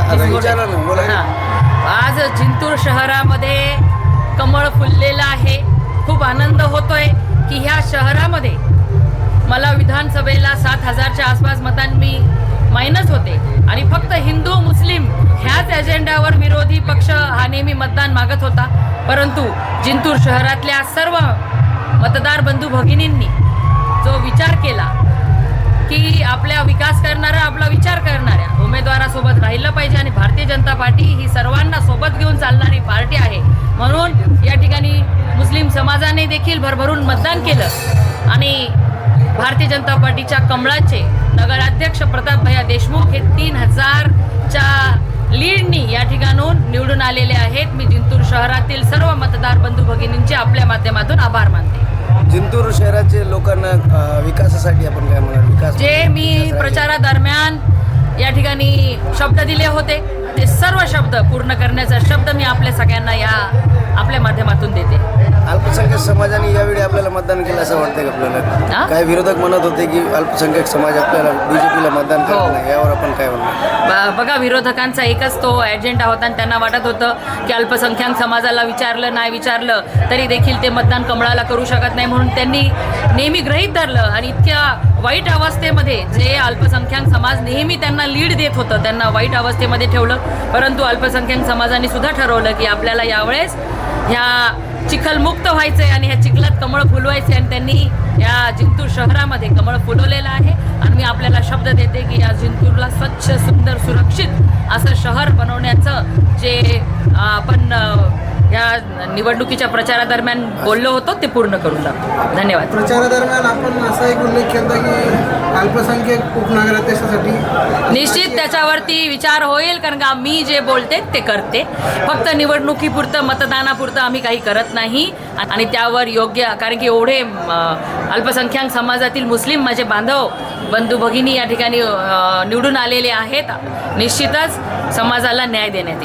आज जिंतूर शहरामध्ये कमळ फुललेलं आहे। खूप आनंद होतोय की ह्या शहरामध्ये मला विधानसभेला 7,000च्या आसपास मतांनी मायनस होते आणि फक्त हिंदू मुस्लिम ह्याच एजेंडावर विरोधी पक्ष हा नेहमी मतदान मागत होता। परंतु जिंतूर शहरातल्या सर्व मतदार बंधू भगिनींनी जो विचार केला की आपला विकास करणारा आपला विचार करणाऱ्या उमेदवारासोबत राहिलं पाहिजे आणि भारतीय जनता पार्टी ही सर्वांना सोबत घेऊन चालणारी पार्टी आहे, म्हणून या ठिकाणी मुस्लिम समाजाने देखील भरभरून मतदान केलं आणि भारतीय जनता पार्टीच्या कमळाचे नगराध्यक्ष प्रताप भैया देशमुख हे 3,000च्या लीडनी या ठिकाणाहून निवडून आलेले आहेत। मी जिंतूर शहरातील सर्व मतदार बंधू भगिनींचे आपल्या माध्यमातून आभार मानते। जिंतूर शहराचे लोकांना विकासासाठी आपण काय म्हणाल, विकास जे मी प्रचारादरम्यान या ठिकाणी शब्द दिले होते ते सर्व शब्द पूर्ण करण्याचा शब्द मी आपल्या सगळ्यांना या आपल्या माध्यमातून देते। अल्पसंख्याक समाजाने यावेळी आपल्याला मतदान केलं असं वाटतंय का आपल्याला? काही विरोधक म्हणत होते की अल्पसंख्याक समाज आपल्याला बीजेपीला मतदान करत नाही, यावर आपण काय म्हणणार? बघा, विरोधकांचा एकच तो एजेंडा होता आणि त्यांना वाटत होतं की अल्पसंख्याक समाजाला विचारलं नाही विचारलं तरी देखील ते मतदान कमळाला करू शकत नाही, म्हणून त्यांनी नेहमी गृहीत धरलं आणि इतक्या वाईट अवस्थेमध्ये जे अल्पसंख्याक समाज नेहमी त्यांना लीड देत होतं त्यांना वाईट अवस्थेमध्ये ठेवलं। परंतु अल्पसंख्याक समाजाने सुद्धा ठरवलं की आपल्याला यावेळेस ह्या चिखलमुक्त व्हायचं आहे आणि ह्या चिखलात कमळ फुलवायचे आणि त्यांनी या जिंतूर शहरामध्ये कमळ फुलवलेलं आहे आणि मी आपल्याला शब्द देते की या जिंतूरला स्वच्छ सुंदर सुरक्षित असं शहर बनवण्याचं जे आपण या निवडणुकीच्या प्रचारादरम्यान बोललो होतो ते पूर्ण करून टाकतो। धन्यवाद। प्रचारादरम्यान आपण असा एक उल्लेख केला की अल्पसंख्याक उपनगराध्यक्षासाठी निश्चित त्याच्यावरती विचार होईल, कारण का मी जे बोलते ते करते, फक्त निवडणुकीपुरतं मतदानापुरतं आम्ही काही करत नाही आणि त्यावर योग्य, कारण की एवढे अल्पसंख्याक समाजातील मुस्लिम माझे बांधव बंधू भगिनी या ठिकाणी निवडून आलेले आहेत, निश्चितच समाजाला न्याय देण्यात येईल।